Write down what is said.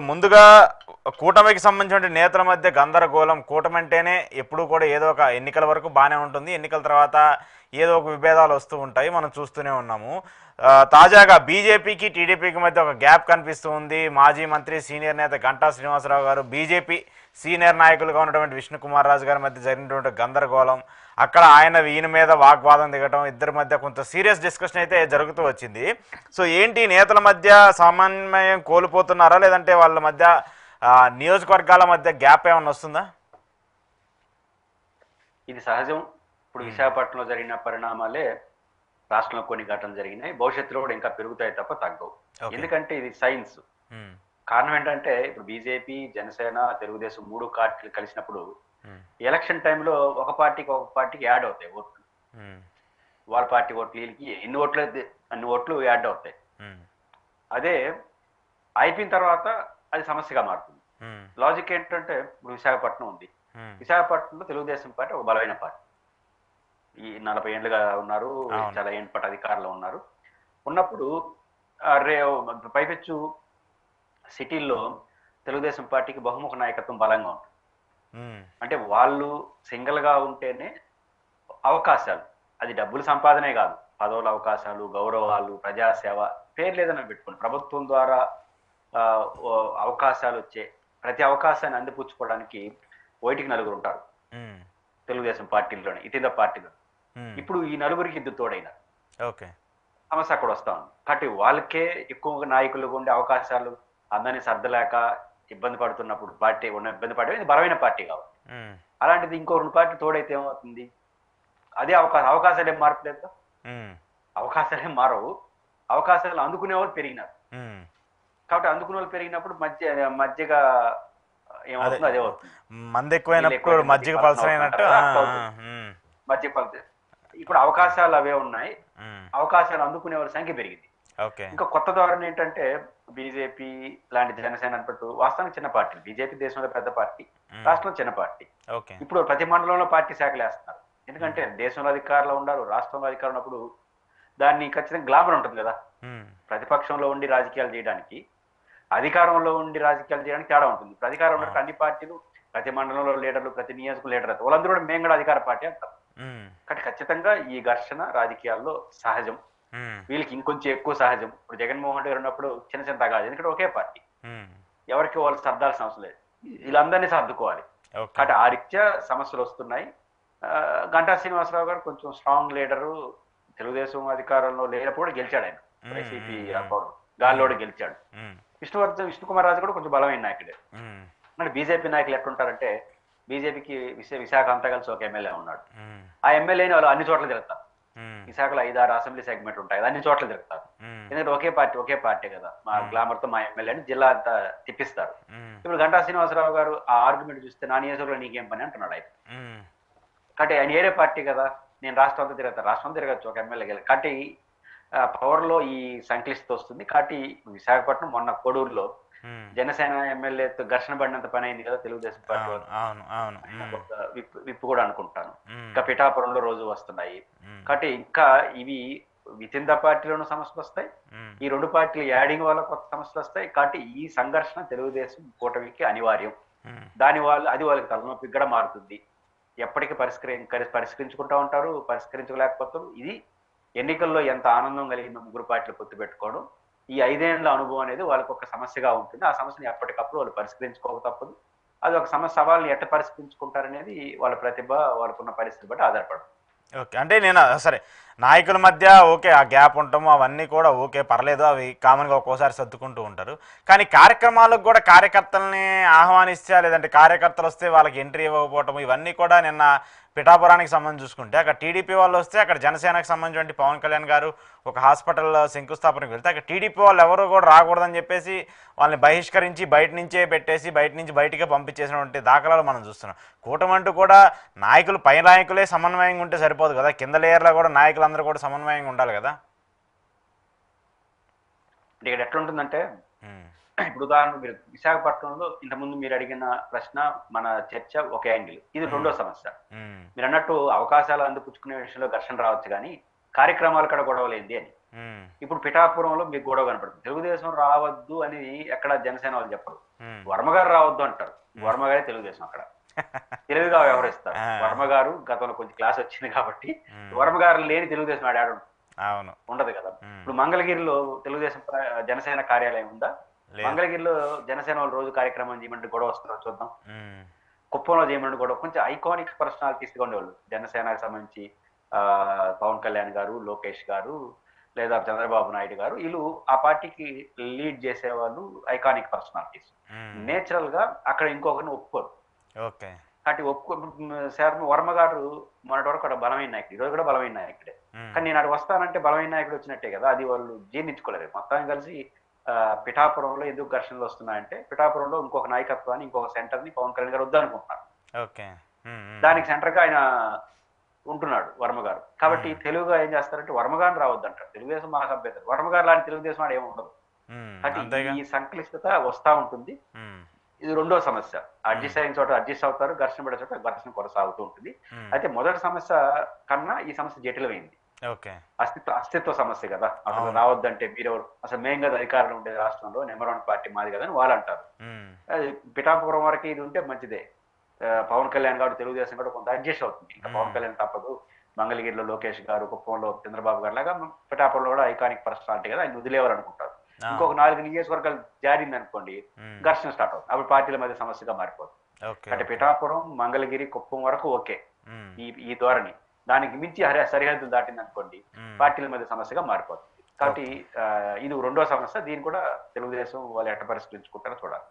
ముందుగా కూటమికి సంబంధించిన నేతల మధ్య గందరగోళం. కూటమి అంటేనే ఎప్పుడు కూడా ఏదో ఒక ఎన్నికల వరకు బాగానే ఉంటుంది, ఎన్నికల తర్వాత ఏదో ఒక విభేదాలు వస్తూ ఉంటాయి, మనం చూస్తూనే ఉన్నాము. తాజాగా బీజేపీకి టీడీపీకి మధ్య ఒక గ్యాప్ కనిపిస్తూ ఉంది. మాజీ మంత్రి సీనియర్ నేత గంటా శ్రీనివాసరావు గారు, బీజేపీ సీనియర్ నాయకులుగా ఉన్నటువంటి విష్ణుకుమార్ రాజు గారి మధ్య జరిగినటువంటి గందరగోళం, అక్కడ ఈయన మీద వాగ్వాదం దిగటం, ఇద్దరి మధ్య కొంత సీరియస్ డిస్కషన్ అయితే జరుగుతూ వచ్చింది. సో ఏంటి, నేతల మధ్య సమన్వయం కోల్పోతున్నారా, లేదంటే వాళ్ళ మధ్య నియోజకవర్గాల మధ్య గ్యాప్ ఏమన్నా వస్తుందా? ఇది సహజం. ఇప్పుడు విశాఖపట్నంలో జరిగిన పరిణామాలే రాష్ట్రంలో కొన్ని ఘటనలు జరిగినాయి, భవిష్యత్తులో కూడా ఇంకా పెరుగుతాయి తప్ప తగ్గవు. ఎందుకంటే ఇది సైన్స్. కారణం ఏంటంటే ఇప్పుడు బీజేపీ, జనసేన, తెలుగుదేశం మూడు పార్టీలు కలిసినప్పుడు ఎలక్షన్ టైంలో ఒక పార్టీకి యాడ్ అవుతాయి ఓట్లు. వాళ్ళ పార్టీ ఓట్లు వీళ్ళకి ఎన్ని ఓట్లు అయితే అన్ని ఓట్లు యాడ్ అవుతాయి. అదే అయిపోయిన తర్వాత అది సమస్యగా మారుతుంది. లాజిక్ ఏంటంటే ఇప్పుడు విశాఖపట్నం ఉంది, విశాఖపట్నంలో తెలుగుదేశం పార్టీ ఒక బలమైన పార్టీ, ఈ 40 ఏళ్ళుగా ఉన్నారు, చాలా ఏళ్ళ పాటు అధికారంలో ఉన్నారు. ఉన్నప్పుడు పైపెచ్చు సిటీల్లో తెలుగుదేశం పార్టీకి బహుముఖ నాయకత్వం బలంగా ఉంటుంది. అంటే వాళ్ళు సింగిల్ గా ఉంటేనే అవకాశాలు, అది డబ్బుల సంపాదనే కాదు, పదవుల అవకాశాలు, గౌరవాలు, ప్రజాసేవ, పేర్లు ఏదైనా పెట్టుకోండి, ప్రభుత్వం ద్వారా అవకాశాలు వచ్చే ప్రతి అవకాశాన్ని అందిపుచ్చుకోవడానికి ఓటికి నలుగురు ఉంటారు తెలుగుదేశం పార్టీలోనే, ఇతర పార్టీలో. ఇప్పుడు ఈ నలుగురికి ఇద్దరు తోడైన సమస్య అక్కడ వస్తా ఉంది. కాబట్టి వాళ్ళకే ఎక్కువ నాయకులు ఉండే అవకాశాలు అందరినీ సర్దలేక ఇబ్బంది పడుతున్నప్పుడు పార్టీ ఇబ్బంది పడే బలమైన పార్టీ కావాలి. అలాంటిది ఇంకో 2 పార్టీ తోడైతే ఏమవుతుంది, అదే అవకాశాలు ఏం మార్పలేదు, అవకాశాలు ఏం మారవు, అవకాశాలు అందుకునే వాళ్ళు పెరిగినారు. కాబట్టి అందుకునే వాళ్ళు పెరిగినప్పుడు మధ్యగా ఏమవుతుంది, అదే అవుతుంది. మంది ఎక్కువైనప్పుడు మజ్జిగ పలసైనట్టు మధ్య పలస. ఇప్పుడు అవకాశాలు అవే ఉన్నాయి, అవకాశాలు అందుకునే వాళ్ళ సంఖ్య పెరిగింది. ఇంకా కొత్త ధోరణి ఏంటంటే బీజేపీ లాంటి, జనసేన అన్నట్టు వాస్తవానికి చిన్న పార్టీ, బీజేపీ దేశంలో పెద్ద పార్టీ, రాష్ట్రంలో చిన్న పార్టీ. ఇప్పుడు ప్రతి మండలంలో పార్టీ శాఖలు వేస్తున్నారు. ఎందుకంటే దేశంలో అధికారంలో ఉన్నారు, రాష్ట్రంలో అధికారం ఉన్నప్పుడు దాన్ని ఖచ్చితంగా గ్లామర్ ఉంటుంది కదా. ప్రతిపక్షంలో ఉండి రాజకీయాలు చేయడానికి, అధికారంలో ఉండి రాజకీయాలు చేయడానికి తేడా ఉంటుంది. ఇప్పుడు అధికారం ఉన్నట్టు అన్ని పార్టీలు, ప్రతి మండలంలో లీడర్లు, ప్రతి నియోజకవర్గం లీడర్ అవుతారు, వాళ్ళందరూ కూడా మేము కూడా అధికార పార్టీ అంటారు. కాబట్టి ఖచ్చితంగా ఈ ఘర్షణ రాజకీయాల్లో సహజం. వీళ్ళకి ఇంకొంచెం ఎక్కువ సహజం. ఇప్పుడు జగన్మోహన్ రెడ్డి ఉన్నప్పుడు చిన్న చిన్న తగాదు, ఎందుకంటే ఒకే పార్టీ, ఎవరికి వాళ్ళు సర్దాల్సిన అవసరం లేదు, వీళ్ళందరినీ సర్దుకోవాలి. కాబట్టి ఆ రీత్యా సమస్యలు వస్తున్నాయి. గంటా శ్రీనివాసరావు గారు కొంచెం స్ట్రాంగ్ లీడరు, తెలుగుదేశం అధికారంలో లేనప్పుడు గెలిచాడు ఆయన, వైసీపీ గాల్లోడు గెలిచాడు. విష్ణుకుమార్ రాజు కూడా కొంచెం బలమైన నాయకుడే. అంటే బీజేపీ నాయకులు ఎట్లుంటారంటే, బీజేపీకి విశాఖ అంతా కలిసి ఒక ఎమ్మెల్యే ఉన్నాడు, ఆ ఎమ్మెల్యేని వాళ్ళు అన్ని చోట్ల తిరుగుతారు. విశాఖలో 5-6 అసెంబ్లీ సెగ్మెంట్ ఉంటాయి, అన్ని చోట్ల తిరుగుతారు. ఎందుకంటే ఒకే పార్టీ కదా, మా గ్లామర్ తో మా ఎమ్మెల్యేని జిల్లా అంతా తిప్పిస్తారు. ఇప్పుడు గంటా శ్రీనివాసరావు గారు ఆ ఆర్గ్యుమెంట్ చూస్తే, నా నియోజకవర్గంలో నీకేం పని అంటున్నాడు ఆయన. కాబట్టి ఆయన ఏరే పార్టీ కదా, నేను రాష్ట్రం అంతా తిరుగుతాను, రాష్ట్రం తిరగచ్చు ఒక ఎమ్మెల్యే గెలి. కాబట్టి పవర్ లో ఈ సంక్లిష్టత వస్తుంది. కాబట్టి విశాఖపట్నం మొన్న కొడూరులో జనసేన ఎమ్మెల్యేతో ఘర్షణ పడినంత పని అయింది కదా తెలుగుదేశం పార్టీ, విప్పు కూడా అనుకుంటాను. ఇంకా పిఠాపురంలో రోజు వస్తున్నాయి. కాబట్టి ఇంకా ఇవి వితిన్ ద పార్టీలోనూ సమస్యలు వస్తాయి, ఈ 2 పార్టీలు యాడింగ్ వల్ల కొత్త సమస్యలు వస్తాయి. కాబట్టి ఈ సంఘర్షణ తెలుగుదేశం కూటమికి అనివార్యం. దాని అది వాళ్ళకి తలనొప్పికి కూడా మారుతుంది. ఎప్పటికీ పరిష్కరించుకుంటా ఉంటారు, పరిష్కరించలేకపోతారు. ఇది ఎన్నికల్లో ఎంత ఆనందం కలిగిందో 3 పార్టీలు పొత్తు పెట్టుకోవడం, ఈ 5 ఏళ్ల అనుభవం అనేది వాళ్ళకి ఒక సమస్యగా ఉంటుంది. ఆ సమస్యని ఎప్పటికప్పుడు వాళ్ళు పరిష్కరించుకోక తప్పదు. అది ఒక సవాల్ని ఎట్ట పరిష్కరించుకుంటారనేది వాళ్ళ ప్రతిభ, వాళ్ళకున్న పరిస్థితి బట్టి ఆధారపడుతుంది. అంటే నేను సరే, నాయకుల మధ్య ఓకే ఆ గ్యాప్ ఉంటాము, అవన్నీ కూడా ఓకే పర్లేదు, అవి కామన్గా ఒక్కోసారి సర్దుకుంటూ ఉంటారు. కానీ కార్యక్రమాలకు కూడా కార్యకర్తల్ని ఆహ్వానిస్తే, లేదంటే కార్యకర్తలు వస్తే వాళ్ళకి ఎంట్రీ ఇవ్వకపోవటం, ఇవన్నీ కూడా నిన్న పిఠాపురానికి సంబంధించి చూసుకుంటే, అక్కడ టీడీపీ వాళ్ళు వస్తే, అక్కడ జనసేనకు సంబంధించి పవన్ కళ్యాణ్ గారు ఒక హాస్పిటల్ శంకుస్థాపనకు వెళ్తే, అక్కడ టీడీపీ వాళ్ళు ఎవరు కూడా రాకూడదని చెప్పేసి వాళ్ళని బహిష్కరించి బయట నుంచే పెట్టేసి బయటికే పంపించేసినటువంటి దాఖలాలు మనం చూస్తున్నాం. కూటమంటూ కూడా నాయకులు, పై నాయకులే సమన్వయంగా ఉంటే సరిపోదు కదా, కింద లేయర్లో కూడా నాయకులందరూ కూడా సమన్వయంగా ఉండాలి కదా. ఇక్కడ ఎట్లుంటుందంటే, ఇప్పుడు ఉదాహరణ మీరు విశాఖపట్నంలో ఇంతకుముందు మీరు అడిగిన ప్రశ్న, మన చర్చ ఒక యాంగిల్, ఇది రెండో సమస్య. మీరు అన్నట్టు అవకాశాలు అందిపుచ్చుకునే విషయంలో ఘర్షణ రావచ్చు, కానీ కార్యక్రమాలు కూడా గొడవలేంది అని. ఉమ్, ఇప్పుడు పిఠాపురంలో మీకు గొడవ కనపడుతుంది. తెలుగుదేశం రావద్దు అని ఎక్కడ జనసేన వాళ్ళు చెప్పరు, ఉమ్, వర్మ గారు రావద్దు అంటారు. వర్మ గారే తెలుగుదేశం అక్కడ తెలివిగా వ్యవహరిస్తారు. ఆ, వర్మ గారు గతంలో కొంచెం క్లాస్ వచ్చింది కాబట్టి ఉమ్, వర్మ గారు లేని తెలుగుదేశం ఆడాడు అవును. ఉండదు కదా. ఉమ్, ఇప్పుడు మంగళగిరిలో తెలుగుదేశం జనసేన కార్యాలయం ఉందా? లేదు. మంగళగిరిలో జనసేన వాళ్ళు రోజు కార్యక్రమం చేయమంటే గొడవ వస్తున్నారు చూద్దాం. ఉమ్, కుప్పంలో చేయమంటే గొడవ. కొంచెం ఐకానిక్ పర్సనాలిటీస్గా ఉండేవాళ్ళు జనసేనకు సంబంధించి పవన్ కళ్యాణ్ గారు, లోకేష్ గారు, లేదా చంద్రబాబు నాయుడు గారు, వీళ్ళు ఆ పార్టీకి లీడ్ చేసేవాళ్ళు ఐకానిక్ పర్సనాలిటీస్. ఉమ్, నేచురల్ గా అక్కడ ఇంకొకరిని ఒప్పుకోరు. ఓకే. కాబట్టి వర్మ గారు మొన్నటి వరకు కూడా బలమైన నాయకుడు, ఈరోజు కూడా బలమైన నాయకుడే. ఉమ్, కానీ నేను అటు వస్తానంటే బలమైన నాయకుడు వచ్చినట్టే కదా, అది వాళ్ళు జీర్ణించుకోలేదు. మొత్తం కలిసి పిఠాపురంలో ఎందుకు ఘర్షణలు వస్తున్నాయంటే పిఠాపురంలో ఇంకొక నాయకత్వాన్ని, ఇంకొక సెంటర్ ని పవన్ కళ్యాణ్ గారు వద్దనుకుంటున్నారు. ఓకే. ఉమ్, ఉమ్, దానికి సెంటర్ గా ఆయన ఉంటున్నాడు వర్మ గారు. కాబట్టి తెలుగుగా ఏం చేస్తారంటే వర్మ గారిని రావద్దంటారు. తెలుగుదేశం మాకు అభ్యర్థి, వర్మ గారు లాంటి తెలుగుదేశం ఆడ ఏమి ఉండదు. ఉమ్, కాబట్టి అంతేగా. ఈ సంక్లిష్టత వస్తా ఉంటుంది. ఉమ్, ఇది రెండో సమస్య. అడ్జస్ట్ అయిన చోట అడ్జస్ట్ అవుతారు, ఘర్షణ పడే చోట ఘర్షణ కొనసాగుతూ ఉంటుంది. ఉమ్, అయితే మొదటి సమస్య కన్నా ఈ సమస్య జటిలమైంది. ఓకే. అస్తిత్వ సమస్య కదా. అసలు అవును. రావద్దంటే మీరెవరు, అసలు మేం కదా అధికారంలో ఉండేది రాష్ట్రంలో, నెంబర్ 1 పార్టీ మాది కదా అని వాళ్ళు అంటారు. ఉమ్, అది పిఠాపురం వరకు ఇది ఉంటే మంచిదే. పవన్ కళ్యాణ్ గారు తెలుగుదేశం కూడా కొంత అడ్జస్ట్ అవుతుంది. ఇంకా పవన్ కళ్యాణ్ తప్పదు. మంగళగిరిలో లోకేష్ గారు, కుప్పంలో చంద్రబాబు గారు లాగా పిఠాపురంలో కూడా ఐకానిక్ పర్సనాలిటీ కదా, ఆయన వదిలేవాలనుకుంటారు. ఆ, ఇంకొక 4 నియోజకవర్గాలు జారింది అనుకోండి, ఉమ్, ఘర్షణ స్టార్ట్ అవుతుంది. అప్పుడు పార్టీల మధ్య సమస్యగా మారిపోతుంది. ఓకే. అంటే ఓకే. పిఠాపురం, మంగళగిరి, కుప్పం వరకు ఓకే ఉమ్, ఈ ధోరణి. దానికి మించి సరిహద్దులు దాటింది అనుకోండి, ఉమ్, పార్టీల మధ్య సమస్యగా మారిపోతుంది. కాబట్టి ఇది రెండో సమస్య. దీన్ని కూడా తెలుగుదేశం వాళ్ళు ఎట్ట పరిష్కరించుకుంటారో చూడాలి.